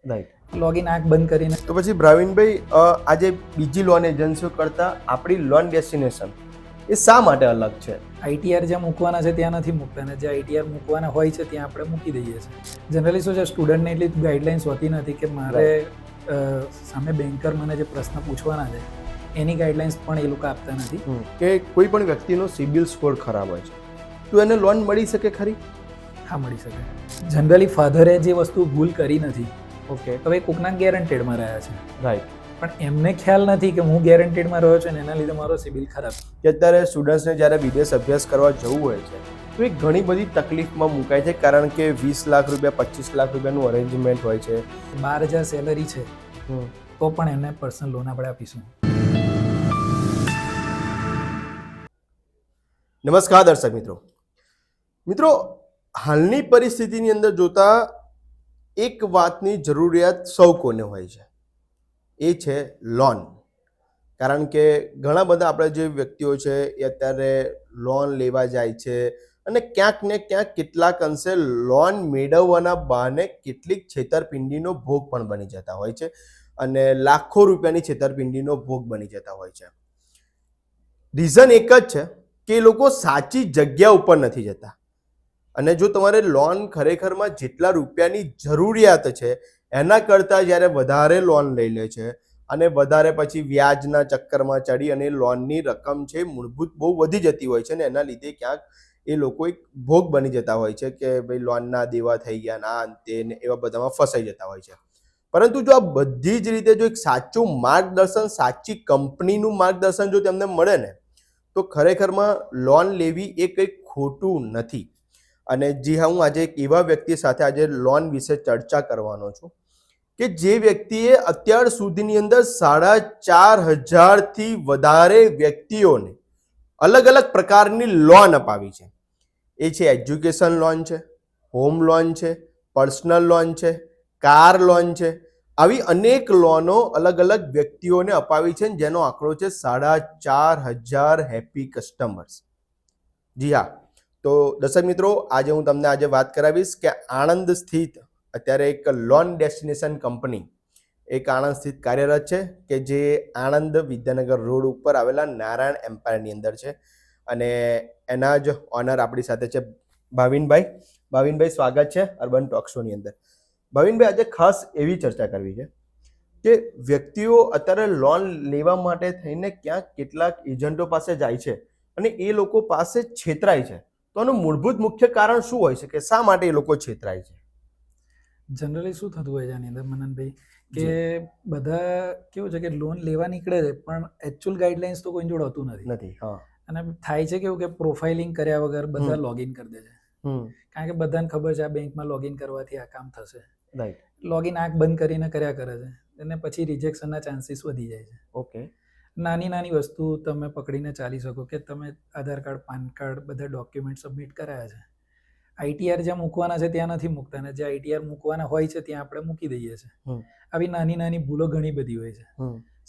Right. Login આંખ બંધ કરીને. તો પછી ભાવિનભાઈ, આજે બીજી લોન એજન્સીઓ કરતાં આપણી લોન ડેસ્ટિનેશન એ શા માટે અલગ છે? આઈટીઆર જ્યાં મૂકવાના છે ત્યાં નથી મૂકતા, ને જ્યાં આઈટીઆર મૂકવાના હોય છે ત્યાં આપણે મૂકી દઈએ છીએ. જનરલી શું છે, સ્ટુડન્ટને એટલી ગાઈડલાઇન્સ હોતી નથી કે મારે સામે બેન્કર મને જે પ્રશ્ન પૂછવાના છે એની ગાઈડલાઇન્સ પણ એ લોકો આપતા નથી. કે કોઈ પણ વ્યક્તિનો સિબિલ સ્કોર ખરાબ હોય છે તો એને લોન મળી શકે ખરી? હા, મળી શકે. જનરલી ફાધરે જે વસ્તુ ભૂલ કરી નથી, ઓકે, હવે કોકના ગેરંટેડમાં રહ્યા છે, રાઈટ. પણ એમને ખ્યાલ નથી કે હું ગેરંટેડમાં રહ્યો છું ને એના લીધે મારો સિબિલ ખરાબ. કે અત્યારે સ્ટુડન્ટ્સને જ્યારે વિદેશ અભ્યાસ કરવા જવું હોય છે તો એ ઘણી બધી તકલીફમાં મુકાય છે, કારણ કે 20 લાખ રૂપિયા 25 લાખ રૂપિયાનું અરેન્જમેન્ટ હોય છે. 12,000 સેલરી છે તો પણ એમને પર્સનલ લોન આપણે આપીશું. નમસ્કાર દર્શક મિત્રો, હાલની પરિસ્થિતિની અંદર જોતા એક વાતની જરૂરિયાત સૌ કોને હોય છે, એ છે લોન. કારણ કે ઘણા બધા આપણા જે વ્યક્તિઓ છે એ અત્યારે લોન લેવા જાય છે અને ક્યાંક ને ક્યાંક કેટલાક અંશે લોન મેળવવાના બહાને કેટલીક છેતરપિંડીનો ભોગ પણ બની જતા હોય છે અને લાખો રૂપિયાની છેતરપિંડીનો ભોગ બની જતા હોય છે. રીઝન એક જ છે કે એ લોકો સાચી જગ્યા ઉપર નથી જતા. અને જો તમારે લોન ખરેખરમાં જેટલા રૂપિયાની જરૂરિયાત છે એના કરતાં જ્યારે વધારે લોન લઈ લે છે અને વધારે પછી વ્યાજના ચક્કરમાં ચડી અને લોનની રકમ છે મૂળભૂત બહુ વધી જતી હોય છે ને એના લીધે ક્યાંક એ લોકો એક ભોગ બની જતા હોય છે કે ભાઈ લોનના દેવા થઈ ગયા, ના અંતે ને એવા બધામાં ફસાઈ જતા હોય છે. પરંતુ જો આ બધી જ રીતે જો એક સાચું માર્ગદર્શન, સાચી કંપનીનું માર્ગદર્શન જો તેમને મળે ને તો ખરેખરમાં લોન લેવી એ કંઈ ખોટું નથી. અને જી હા, હું આજે એક એવા વ્યક્તિ સાથે આજે લોન વિશે ચર્ચા કરવાનો છું કે જે વ્યક્તિએ અત્યાર સુધીની અંદર 4,500થી વધારે વ્યક્તિઓને અલગ અલગ પ્રકારની લોન અપાવી છે. એ છે એજ્યુકેશન લોન છે, હોમ લોન છે, પર્સનલ લોન છે, કાર લોન છે. આવી અનેક લોનો અલગ અલગ વ્યક્તિઓને અપાવી છે જેનો આંકડો છે 4,500 હેપી કસ્ટમર્સ. જી હા, તો દર્શક મિત્રો, હું તમને વાત કરાવીશ કે આણંદ સ્થિત અત્યારે એક લોન ડેસ્ટિનેશન કંપની એક આણંદ સ્થિત કાર્યરત છે કે જે આણંદ વિદ્યાનગર રોડ ઉપર આવેલા નારાયણ એમ્પાયરની અંદર છે અને એના જ ઓનર આપણી સાથે છે ભાવિનભાઈ. ભાવિનભાઈ, સ્વાગત છે અર્બન ટોક શોની અંદર. ભાવિનભાઈ, આજે ખાસ એવી ચર્ચા કરવી છે કે વ્યક્તિઓ અત્યારે લોન લેવા માટે થઈને ક્યાંક કેટલાક એજન્ટો પાસે જાય છે અને એ લોકો પાસે છેતરાય છે. તો આનું મૂળભૂત મુખ્ય કારણ શું હોય છે કે શા માટે એ લોકો છેતરાય છે? જનરલી શું થતું હોય છે આની અંદર મનનભાઈ, કે બધા કેવું છે કે લોન લેવા નીકળે છે પણ એકચ્યુઅલ ગાઈડલાઇન્સ તો કોઈ જોડે હોતું નથી. હા. અને થાય છે કેવું કે પ્રોફાઇલિંગ કર્યા વગર બધા લોગિન કરી દે છે. કારણ કે બધાને ખબર છે આ બેંકમાં લોગિન કરવાથી આ કામ થશે. રાઈટ. લોગિન આંખ બંધ કરીને કર્યા કરે છે અને પછી રિજેક્શનના ચાન્સીસ વધી જાય છે. ઓકે. નાની નાની વસ્તુ તમે પકડીને ચાલી શકો કે તમે આધાર કાર્ડ, પાન કાર્ડ, બધા ડોક્યુમેન્ટ સબમિટ કરાયા છે. આઈટીઆર જ્યાં મૂકવાના છે ત્યાં નથી મૂકતા, ને જ્યાં આઈટીઆર મૂકવાના હોય છે ત્યાં આપણે મૂકી દઈએ છીએ. આવી નાની નાની ભૂલો ઘણી બધી હોય છે.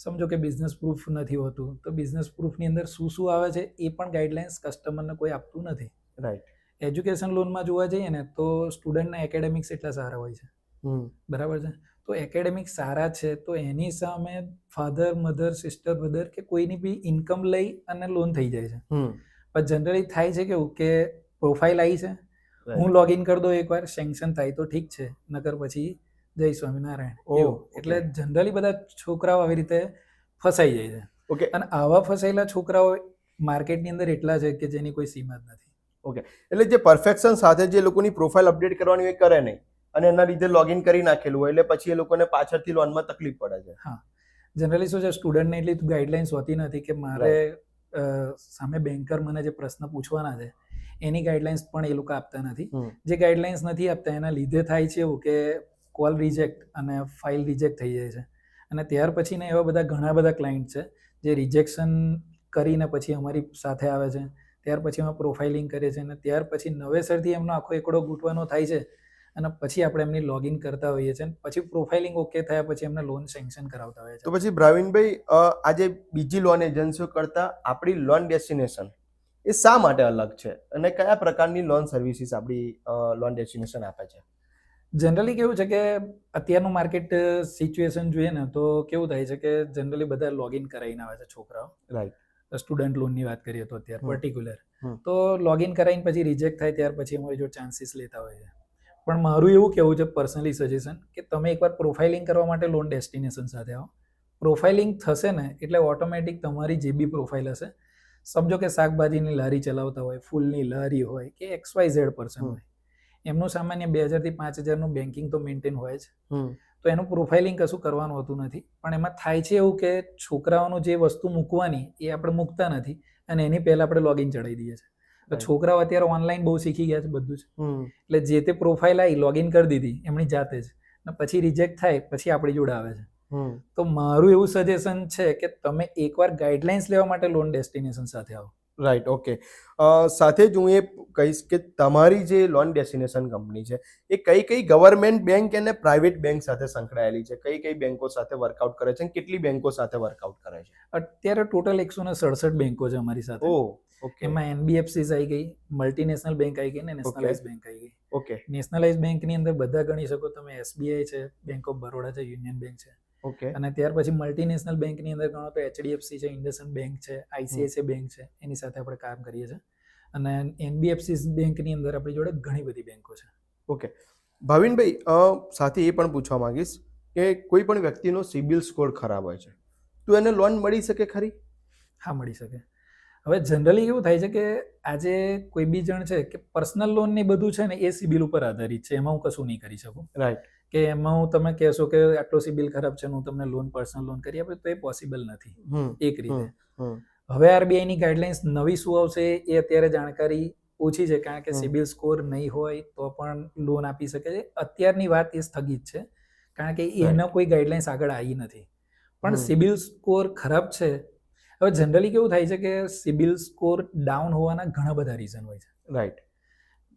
સમજો કે બિઝનેસ પ્રૂફ નથી હોતું, તો બિઝનેસ પ્રૂફની અંદર શું શું આવે છે એ પણ ગાઈડલાઇન્સ કસ્ટમરને કોઈ આપતું નથી. રાઈટ. એજ્યુકેશન લોનમાં જોવા જઈએ ને તો સ્ટુડન્ટના એકેડેમિક્સ એટલા સારા હોય છે, બરાબર છે. તો એકેડેમિક્સ સારા છે તો એની સામે ફાધર, મધર, સિસ્ટર, બ્રધર કે કોઈની બી ઇન્કમ લઈ અને લોન થઈ જાય છે. પણ જનરલી થાય છે કેવું કે પ્રોફાઇલ આવી છે, હું લોગિન કરી દઉં એકવાર, સેન્કશન થાય તો ઠીક છે, નકર પછી જય સ્વામિનારાયણ એવું. એટલે જનરલી બધા છોકરાઓ આવી રીતે ફસાઈ જાય છે. ઓકે. અને આવા ફસાયેલા છોકરાઓ માર્કેટની અંદર એટલા છે કે જેની કોઈ સીમા જ નથી. ઓકે. એટલે જે પરફેક્શન સાથે જે લોકોની પ્રોફાઇલ અપડેટ કરવાની એ કરે નહીં અને એના લીધે લોગિન કરી નાખેલું હોય એટલે પછી એ લોકોને પાછળથી લોનમાં તકલીફ પડે છે. હા, જનરલી શું છે, સ્ટુડન્ટને એટલી ગાઈડલાઇન્સ હોતી નથી કે મારે સામે બેન્કર મને જે પ્રશ્ન પૂછવાના છે એની ગાઈડલાઇન્સ પણ એ લોકો આપતા નથી. જે ગાઈડલાઇન્સ નથી આપતા એના લીધે થાય છે એવું કે કોલ રિજેક્ટ અને ફાઇલ રિજેક્ટ થઈ જાય છે. અને ત્યાર પછી ને એવા બધા ઘણા બધા ક્લાયન્ટ છે જે રિજેક્શન કરીને પછી અમારી સાથે આવે છે. ત્યાર પછી અમે પ્રોફાઇલિંગ કરીએ છીએ અને ત્યાર પછી નવેસરથી એમનો આખો એકડો ગૂંટવાનો થાય છે અને પછી આપણે એમની લોગિન કરતા હોઈએ છીએ. પછી પ્રોફાઇલિંગ ઓકે થયા પછી એમને લોન સેન્કશન કરાવતા હોઈએ છીએ. તો પછી ભાવિનભાઈ, આજે બીજી લોન એજન્સીઓ કરતાં આપણી લોન ડેસ્ટિનેશન એ શા માટે અલગ છે અને કયા પ્રકારની લોન સર્વિસીસ આપણી લોન ડેસ્ટિનેશન આપે છે? જનરલી કેવું છે કે અત્યારનું માર્કેટ સિચ્યુએશન જોઈએ ને તો કેવું થાય છે કે જનરલી બધા લોગિન કરાવીને આવે છે છોકરાઓ. રાઈટ. સ્ટુડન્ટ લોનની વાત કરીએ તો અત્યારે હમ. પર્ટિક્યુલર હમ. તો લોગિન કરાવીને પછી રિજેક્ટ થાય ત્યાર પછી અમારી જો ચાન્સીસ લેતા હોય છે. પણ મારું એવું કહેવું છે પર્સનલી સજેશન કે તમે એકવાર પ્રોફાઇલિંગ કરવા માટે લોન ડેસ્ટિનેશન સાથે આવો. પ્રોફાઇલિંગ થશે ને એટલે ઓટોમેટિક તમારી જે બી પ્રોફાઇલ હશે, સમજો કે શાકભાજીની લારી ચલાવતા હોય, ફૂલની લારી હોય કે XYZ પર્સન હોય, એમનું સામાન્ય 2000 થી 5000નું બેન્કિંગ તો મેન્ટેન હોય જ. તો એનું પ્રોફાઇલિંગ કશું કરવાનું હોતું નથી. પણ એમાં થાય છે એવું કે છોકરાઓનું જે વસ્તુ મૂકવાની એ આપણે મૂકતા નથી અને એની પહેલા આપણે લોગિન ચડાવી દઈએ છીએ. તો છોકરાઓ અત્યારે ઓનલાઈન બહુ શીખી ગયા છે બધું જ. એટલે જે તે પ્રોફાઇલ આવી લોગિન કરી દીધી એમની જાતે જ, અને પછી રિજેક્ટ થાય પછી આપણી જોડે આવે છે. તો મારું એવું સજેશન છે કે તમે એકવાર ગાઈડલાઇન્સ લેવા માટે લોન ડેસ્ટિનેશન સાથે આવો. રાઈટ. ઓકે. સાથે જ હું એ કહીશ કે તમારી જે લોન ડેસ્ટિનેશન કંપની છે એ કઈ કઈ ગવર્મેન્ટ બેંક અને પ્રાઇવેટ બેંક સાથે સંકળાયેલી છે, કઈ કઈ બેંકો સાથે વર્કઆઉટ કરે છે અને કેટલી બેંકો સાથે વર્કઆઉટ કરે છે? અત્યારે ટોટલ 167 બેંકો છે અમારી સાથે. ઓકે. એમાં NBFCs આવી ગઈ, મલ્ટીનેશનલ બેંક આવી ગઈ ને નેશનલાઇઝ બેંક આવી ગઈ. ઓકે. નેશનલાઇઝ બેંકની અંદર બધા ગણી શકો તમે, SBI છે, બેંક ઓફ બરોડા છે, યુનિયન બેંક છે. ઓકે. અને ત્યાર પછી મલ્ટીનેશનલ બેંકની અંદર ગણો તો HDFC છે, ઇન્ડસઇન્ડ બેંક છે, ICICI બેંક છે, એની સાથે આપણે કામ કરીએ છીએ. અને NBFCs બેંકની અંદર આપણી જોડે ઘણી બધી બેંકો છે. ઓકે. ભાવિનભાઈ, સાથે એ પણ પૂછવા માંગીશ કે કોઈ પણ વ્યક્તિનો સિબિલ સ્કોર ખરાબ હોય છે તો એને લોન મળી શકે ખરી? હા, મળી શકે. હવે જનરલી એવું થાય છે કે આજે કોઈ બી જણ છે કે પર્સનલ લોન ને બધું છે ને એ સિબિલ ઉપર આધારિત છે, એમાં હું કશું નહીં કરી શકું. રાઈટ. કે એમાં હું તમે કહેશો કે આટલો સિબિલ ખરાબ છે હું તમને લોન પર્સનલ લોન કરી આપું તો એ પોસિબલ નથી એક રીતે. હવે RBI ની ગાઈડલાઇન્સ નવી શું આવશે એ અત્યારે જાણકારી ઓછી છે, કારણ કે સિબિલ સ્કોર નહીં હોય તો પણ લોન આપી શકે છે. અત્યારની વાત એ સ્થગિત છે કારણ કે એનો કોઈ ગાઈડલાઇન્સ આગળ આવી નથી. પણ સિબિલ સ્કોર ખરાબ છે. હવે જનરલી કેવું થાય છે કે સિબિલ સ્કોર ડાઉન હોવાના ઘણા બધા રીઝન હોય છે. રાઈટ.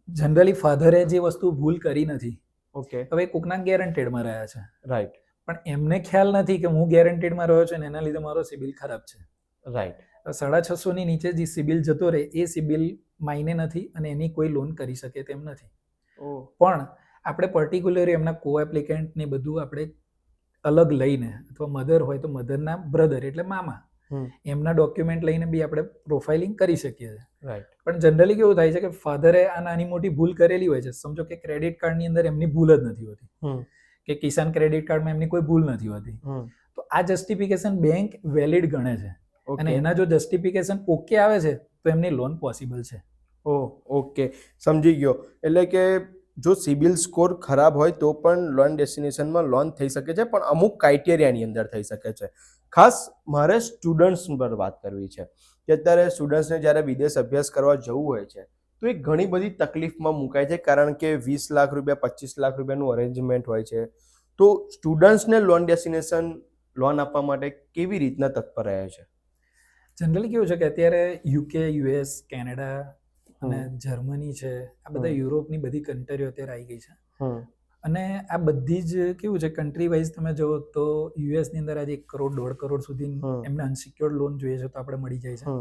જનરલી ફાધરે જે વસ્તુ ભૂલ કરી નથી, ઓકે. હવે કોકના ગેરંટેડમાં રહ્યા છે, રાઈટ. પણ એમને ખ્યાલ નથી કે હું ગેરંટેડમાં રહ્યો છું ને એના લીધે મારો સિબિલ ખરાબ છે. રાઈટ. 650 ની નીચે જે સિબિલ જતો રહે એ સિબિલ માયને નથી અને એની કોઈ લોન કરી શકે તેમ નથી. પણ આપણે પર્ટિક્યુલર એમના કો એપ્લિકન્ટ ને બધું આપણે અલગ લઈને, અથવા મધર હોય તો મધરના બ્રધર એટલે મામા, એમના ડોક્યુમેન્ટ લઈને બી આપણે પ્રોફાઇલિંગ કરી શકીએ છીએ. રાઈટ. પણ જનરલી કેવું થાય છે કે ફાધરે આ નાની મોટી ભૂલ કરેલી હોય છે. સમજો કે ક્રેડિટ કાર્ડની અંદર એમની ભૂલ જ નથી હોતી, કે કિસાન ક્રેડિટ કાર્ડમાં એમની કોઈ ભૂલ નથી હોતી, તો આ જસ્ટિફિકેશન બેંક વેલિડ ગણે છે અને એના જો જસ્ટિફિકેશન ઓકે આવે છે તો એમની લોન પોસિબલ છે. ઓકે, સમજી ગયો. એટલે કે જો સિબિલ સ્કોર ખરાબ હોય તો પણ લોન ડેસ્ટિનેશનમાં લોન થઈ શકે છે, પણ અમુક ક્રાઇટેરિયાની અંદર થઈ શકે છે. ખાસ મારે સ્ટુડન્ટ્સ પર વાત કરવી છે કે અત્યારે સ્ટુડન્ટ્સને જ્યારે વિદેશ અભ્યાસ કરવા જવું હોય છે તો એ ઘણી બધી તકલીફમાં મુકાય છે, કારણ કે 20 લાખ રૂપિયા 25 લાખ રૂપિયાનું અરેન્જમેન્ટ હોય છે. તો સ્ટુડન્ટ્સને લોન ડેસ્ટિનેશન લોન આપવા માટે કેવી રીતના તત્પર રહે છે? જનરલી કેવું છે કે અત્યારે UK, US, કેનેડા અને જર્મની છે, આ બધા યુરોપની બધી કન્ટ્રીઓ અત્યારે આવી ગઈ છે. અને આ બધી જ કેવું છે કન્ટ્રી વાઇઝ તમે જુઓ તો US ની અંદર આજે 1 કરોડ 1.5 કરોડ સુધી એમને અનસિક્યોર્ડ લોન જોઈએ છે તો આપણે મળી જાય છે.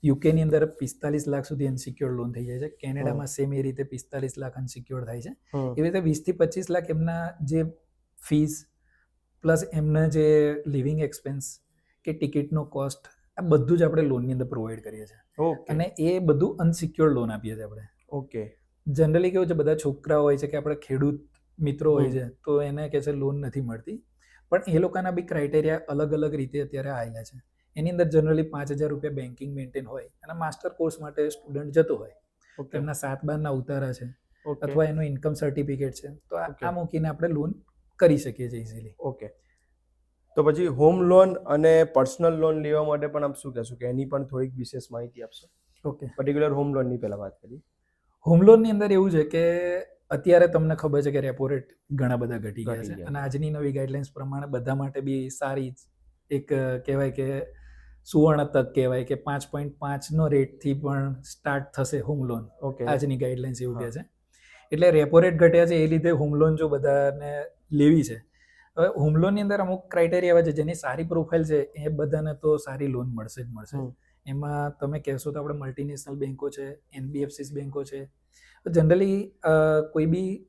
UK ની અંદર 45 લાખ સુધી અનસિક્યોર્ડ લોન થઈ જાય છે. કેનેડામાં સેમ એ રીતે 45 લાખ અનસિક્યોર્ડ થાય છે. એવી રીતે 20 થી 25 લાખ એમના જે ફીસ પ્લસ એમના જે લિવિંગ એક્સપેન્સ કે ટિકિટનો કોસ્ટ, આ બધું જ આપણે લોનની અંદર પ્રોવાઈડ કરીએ છીએ. અને એ બધું અનસિક્યોર્ડ લોન આપીએ છીએ આપણે. ઓકે. જનરલી કેવું છે બધા છોકરાઓ હોય છે કે આપણે ખેડૂત મિત્રો હોય છે તો એને કહે છે લોન નથી મળતી, પણ એ લોકોના બી ક્રાઇટેરિયા અલગ અલગ રીતે અત્યારે આવેલા છે. એની અંદર જનરલી 5000 રૂપિયા બેન્કિંગ મેન્ટેન હોય અને માસ્ટર કોર્સ માટે સ્ટુડન્ટ જતો હોય, તેમના 7/12ના ઉતારા છે અથવા એનું ઇન્કમ સર્ટિફિકેટ છે, તો આ મૂકીને આપણે લોન કરી શકીએ છીએ ઇઝીલી. ઓકે. તો પછી હોમ લોન અને પર્સનલ લોન લેવા માટે પણ આપ શું કહેશો કે એની પણ થોડીક વિશેષ માહિતી આપશો? ઓકે. પર્ટિક્યુલર હોમ લોનની પહેલા વાત કરીએ. હોમ લોનની અંદર એવું છે કે અત્યારે તમને ખબર છે કે રેપો રેટ ઘણા બધા ઘટી ગયા છે અને આજની નવી ગાઈડલાઇન્સ પ્રમાણે બધા માટે બી સારી એક કહેવાય કે સુવર્ણ તક કહેવાય કે 5.5નો રેટથી પણ સ્ટાર્ટ થશે હોમ લોન. આજની ગાઈડલાઇન્સ એવું કહે છે. એટલે રેપો રેટ ઘટ્યા છે એ લીધે હોમ લોન જો બધાને લેવી છે, હવે હોમ લોનની અંદર અમુક ક્રાઇટેરિયા આવે છે જેની સારી પ્રોફાઇલ છે એ બધાને તો સારી લોન મળશે જ મળશે. એમાં તમે કહેશો તો આપણે મલ્ટીનેશનલ બેંકો છે, NBFCs બેંકો છે, તો જનરલી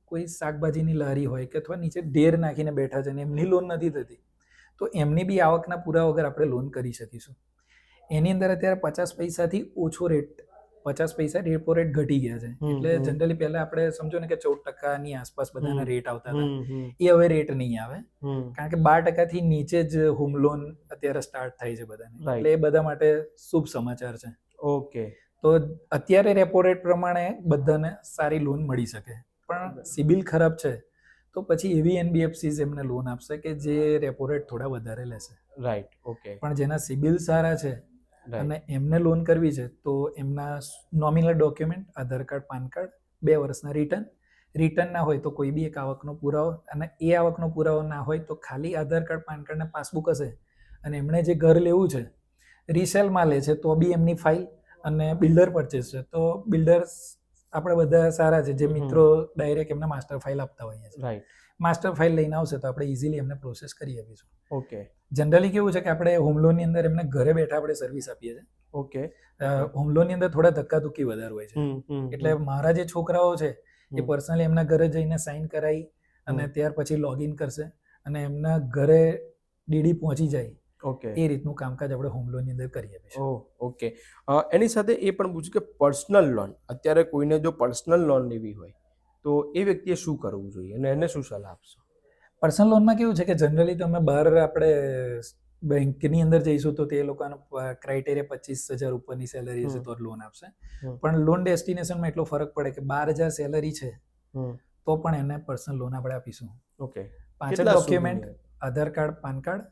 કોઈ શાકભાજીની લારી હોય કે અથવા નીચે ઢેર નાખીને બેઠા છે ને એમની લોન નથી થતી, તો એમની બી આવકના પુરાવા વગર આપણે લોન કરી શકીશું. એની અંદર અત્યારે 50 પૈસાથી ઓછો રેટ, 50 પૈસા રેપો રેટ ઘટી ગયા છે. એટલે જનરલી પહેલા આપણે સમજો ને કે 14% આસપાસ બધાના રેટ આવતા હતા, એ હવે રેટ નહીં આવે, કારણ કે 12% નીચે જ હોમ લોન અત્યારે સ્ટાર્ટ થાય છે બધાને. એટલે એ બધા માટે શુભ સમાચાર છે. ઓકે. તો અત્યારે રેપો રેટ પ્રમાણે બધાને સારી લોન મળી શકે. પણ સિબિલ ખરાબ છે તો પછી એવી એનબીએફસીઝ એમને લોન આપશે કે જે રેપો રેટ થોડા વધારે લેશે. રાઈટ. ઓકે. પણ જેના સિબિલ સારા છે અને એમને લોન કરવી છે તો એમના nominal document, Aadhaar card, PAN card, 2 વર્ષના રિટર્ન ના હોય તો કોઈ બી એક આવકનો પુરાવો, અને એ આવકનો પુરાવો ના હોય તો ખાલી આધાર કાર્ડ, પાન કાર્ડ ને પાસબુક હશે, અને એમણે જે ઘર લેવું છે રિસેલમાં લે છે તો બી એમની ફાઇલ, અને બિલ્ડર પરચેસ છે તો બિલ્ડર્સ આપણે બધા સારા છે જે મિત્રો ડાયરેક્ટ એમને માસ્ટર ફાઇલ આપતા હોઈએ છીએ. રાઈટ. માસ્ટર ફાઇલ લઈને આવશે તો આપણે ઇઝીલી એમને પ્રોસેસ કરી આપીશું. ઓકે. જનરલી કેવું છે કે આપણે હોમ લોનની અંદર એમને ઘરે બેઠા આપણે સર્વિસ આપીએ છીએ. ઓકે. હોમ લોનની અંદર થોડા ધક્કાધુક્કી વધારે હોય છે. એટલે મારા જે છોકરાઓ છે એ પર્સનલી એમના ઘરે જઈને સાઇન કરાવી અને ત્યાર પછી લોગિન કરશે અને એમના ઘરે ડીડી પહોંચી જાય. ઓકે. એ રીતનું કામકાજ આપણે હોમ લોનની અંદર કરી આપીશું. ઓકે. એની સાથે એ પણ પૂછ્યું કે પર્સનલ લોન, અત્યારે કોઈને જો પર્સનલ લોન લેવી હોય તો એ વ્યક્તિએ શું કરવું જોઈએ અને એને શું સલાહ આપશો? પર્સનલ લોનમાં કેવું છે કે જનરલી તમે બહાર આપણે બેંકની અંદર જઈશું તો તે લોકોનો ક્રાઇટેરિયા 25,000 ઉપરની સેલરી હશે તો લોન આપશે. પણ લોન ડેસ્ટિનેશનમાં એટલો ફરક પડે કે 12,000 સેલરી છે તો પણ એને પર્સનલ લોન આપણે આપીશું. Okay. 5 document, Aadhaar card, PAN card,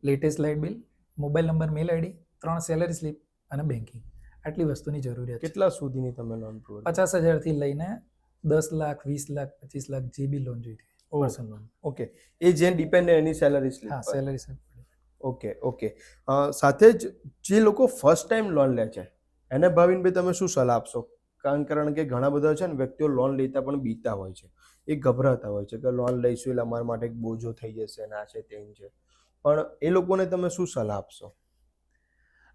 latest light bill, mobile number, mail ID, 3 salary slip અને બેન્કિંગ, આટલી વસ્તુની જરૂરિયાત છે. કેટલા સુધીની તમે લોન પ્રોવાઈડ? 50,000 થી લઈને 10 લાખ, 20 લાખ, 25 લાખ જે બી લોન જોઈતી પર્સનલ લોન. ઓકે. એ જે ડિપેન્ડ એની સેલરી સ્લીપ. હા, સેલરી સ્લીપ. ઓકે. સાથે જ જે લોકો ફર્સ્ટ ટાઈમ લોન લે છે એને ભાવિનભાઈ તમે શું સલાહ આપશો? કારણ કે ઘણા બધા છે ને વ્યક્તિઓ લોન લેતા પણ બીતા હોય છે, એ ગભરાતા હોય છે કે લોન લઈશું એટલે અમારા માટે એક બોજો થઈ જશે, ના છે તેમ છે, પણ એ લોકોને તમે શું સલાહ આપશો?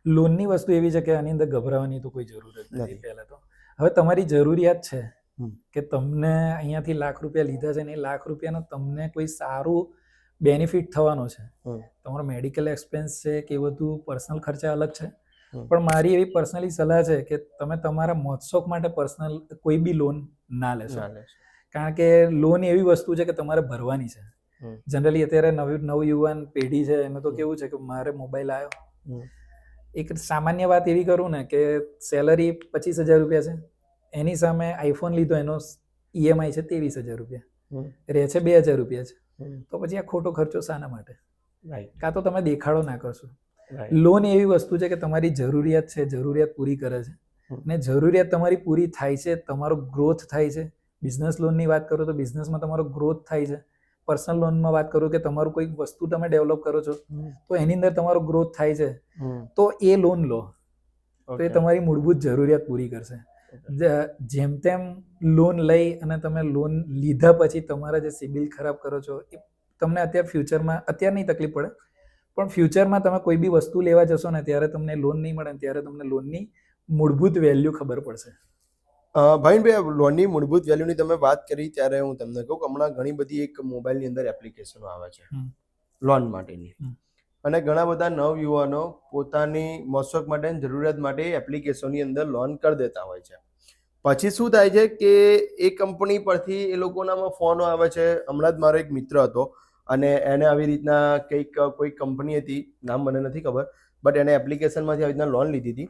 લોનની વસ્તુ એવી છે કે આની અંદર ગભરાવાની તો કોઈ જરૂર જ નથી. પહેલા તો હવે તમારી જરૂરિયાત છે કે તમને અહીંયાથી લાખ રૂપિયા લીધા છે ને એ લાખ રૂપિયાનો તમને કોઈ સારું બેનિફિટ થવાનો છે. તમારો મેડિકલ એક્સપેન્સ છે કે એ બધું પર્સનલ ખર્ચા અલગ છે, પણ મારી એવી પર્સનલી સલાહ છે કે તમે તમારા મોજશોખ માટે પર્સનલ કોઈ બી લોન ના લેશો. કારણ કે લોન એવી વસ્તુ છે કે તમારે ભરવાની છે. જનરલી અત્યારે નવયુવાન પેઢી છે એને તો કેવું છે કે મારે મોબાઈલ આવ્યો, એક સામાન્ય વાત એવી કરું ને કે સેલરી 25,000 રૂપિયા છે, એની સામે આઈફોન લીધો એનો EMI છે 23,000 રૂપિયા, રહે છે 2,000 રૂપિયા છે, તો પછી આ ખોટો ખર્ચો શાના માટે? કાં તો તમે દેખાડો ના કરશો. લોન એવી વસ્તુ છે કે તમારી જરૂરિયાત છે, જરૂરિયાત પૂરી કરે છે, ને જરૂરિયાત તમારી પૂરી થાય છે, તમારો ગ્રોથ થાય છે. બિઝનેસ લોનની વાત કરો તો બિઝનેસમાં તમારો ગ્રોથ થાય છે. પર્સનલ લોનમાં વાત કરું કે તમારું કોઈ વસ્તુ તમે ડેવલપ કરો છો તો એની અંદર તમારો ગ્રોથ થાય છે, તો એ લોન લો તો એ તમારી મૂળભૂત જરૂરિયાત પૂરી કરશે. જેમ તેમ લોન લઈ અને તમે લોન લીધા પછી તમારા જે સિબિલ ખરાબ કરો છો એ તમને અત્યારે ફ્યુચરમાં, અત્યારની તકલીફ પડે, પણ ફ્યુચરમાં તમે કોઈ બી વસ્તુ લેવા જશો ને ત્યારે તમને લોન નહીં મળે, ત્યારે તમને લોનની મૂળભૂત વેલ્યુ ખબર પડશે. ભાવિનભાઈ, લોનની મૂળભૂત વેલ્યુની તમે વાત કરી ત્યારે હું તમને કહું કે હમણાં ઘણી બધી એક મોબાઈલની અંદર એપ્લિકેશનો આવે છે લોન માટેની, અને ઘણા બધા નવયુવાનો પોતાની મોજશોખ માટે, જરૂરિયાત માટે એપ્લિકેશનની અંદર લોન કરી દેતા હોય છે. પછી શું થાય છે કે એ કંપની પરથી એ લોકોનામાં ફોન આવે છે. હમણાં જ મારો એક મિત્ર હતો અને એને આવી રીતના કોઈ કંપની હતી, નામ મને નથી ખબર, બટ એને એપ્લિકેશનમાંથી આવી રીતના લોન લીધી હતી,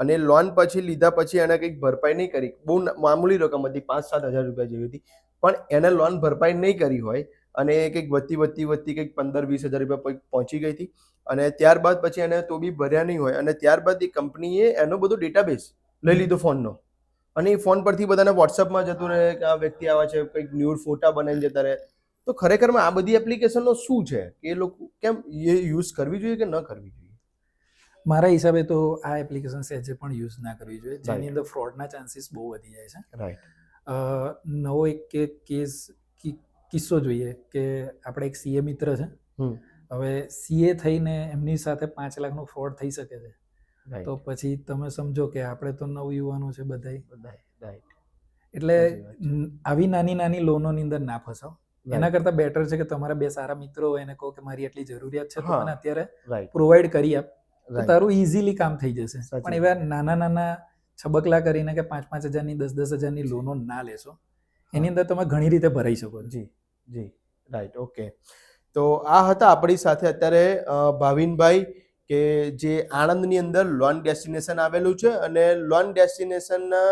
અને લોન પછી લીધા પછી એને કંઈક ભરપાઈ નહીં કરી. બહુ મામૂલી રકમ હતી, 5-7 હજાર રૂપિયા જેવી હતી, પણ એને લોન ભરપાઈ નહીં કરી હોય અને કંઈક વધતી કંઈક 15-20 હજાર રૂપિયા પહોંચી ગઈ હતી, અને ત્યારબાદ પછી એને તો બી ભર્યા નહીં હોય, અને ત્યારબાદ એ કંપનીએ એનો બધો ડેટાબેઝ લઈ લીધો ફોનનો, અને એ ફોન પરથી બધાને વોટ્સઅપમાં જતું રહે કે આ વ્યક્તિ આવા છે, કંઈક ન્યૂડ ફોટા બનાવીને જતા રહે. તો ખરેખરમાં આ બધી એપ્લિકેશનનો શું છે કે એ લોકો કેમ એ યુઝ કરવી જોઈએ કે ન કરવી જોઈએ? મારા હિસાબે તો આ એપ્લિકેશન સહેજે પણ યુઝ ના કરવી જોઈએ, જેની અંદર ફ્રોડના ચાન્સીસ બહુ વધી જાય છે. રાઈટ. નવો એક કિસ્સો જોઈએ કે આપણે એક CA મિત્ર છે, હવે CA થઈને એમની સાથે 5 લાખનો ફ્રોડ થઈ શકે છે, તો પછી તમે સમજો કે આપણે તો નવયુવાનો છે બધાય, એટલે સાચી વાત છે. આવી નાની નાની લોનોની અંદર ના ફસાવ. Right. એના કરતાં બેટર છે કે તમારા બે સારા મિત્રો હોય એને કહો કે મારી આટલી જરૂરિયાત છે તો હા. મને અત્યારે રાઈટ પ્રોવાઈડ કરી આપ, તો રાઈટ તારું ઇઝીલી કામ થઈ જશે. સાચી પણ એવા નાના નાના છબકલા કરીને કે 5-5 હજારની 10-10 હજારની લોનો ના લેશો. એની અંદર તમે ઘણી રીતે ભરાઈ શકો છો. જી જી રાઈટ ઓકે. તો આ હતા આપણી સાથે અત્યારે ભાવિનભાઈ કે જે આણંદની અંદર લોન ડેસ્ટિનેશન આવેલું છે, અને લોન ડેસ્ટિનેશનના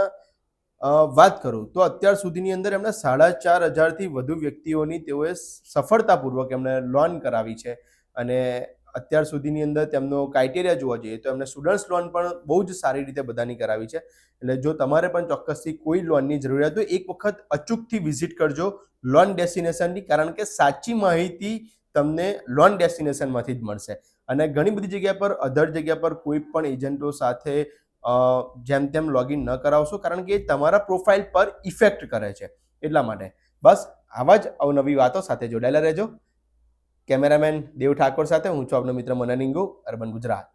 વાત કરું તો અત્યાર સુધીની અંદર એમણે 4,500થી વધુ વ્યક્તિઓની તેઓએ સફળતાપૂર્વક એમણે લોન કરાવી છે. અને અત્યાર સુધીની અંદર તેમનો ક્રાઇટેરિયા જોવા જઈએ તો એમને સ્ટુડન્ટ્સ લોન પણ બહુ જ સારી રીતે બધાની કરાવી છે. એટલે જો તમારે પણ ચોક્કસથી કોઈ લોનની જરૂરિયાત હોય એક વખત અચૂકથી વિઝિટ કરજો લોન ડેસ્ટિનેશનની, કારણ કે સાચી માહિતી તમને લોન ડેસ્ટિનેશનમાંથી જ મળશે. અને ઘણી બધી જગ્યા પર અધર જગ્યા પર કોઈ પણ એજન્ટો સાથે જેમ તેમ લોગિન ન કરાવશો, કારણ કે એ તમારા પ્રોફાઇલ પર ઇફેક્ટ કરે છે. એટલા માટે બસ આવા જ અવનવી વાતો સાથે જોડાયેલા રહેજો. કેમેરામેન દેવ ઠાકોર સાથે હું છું આપનો મિત્ર મનન ઇંગુ, અર્બન ગુજરાત.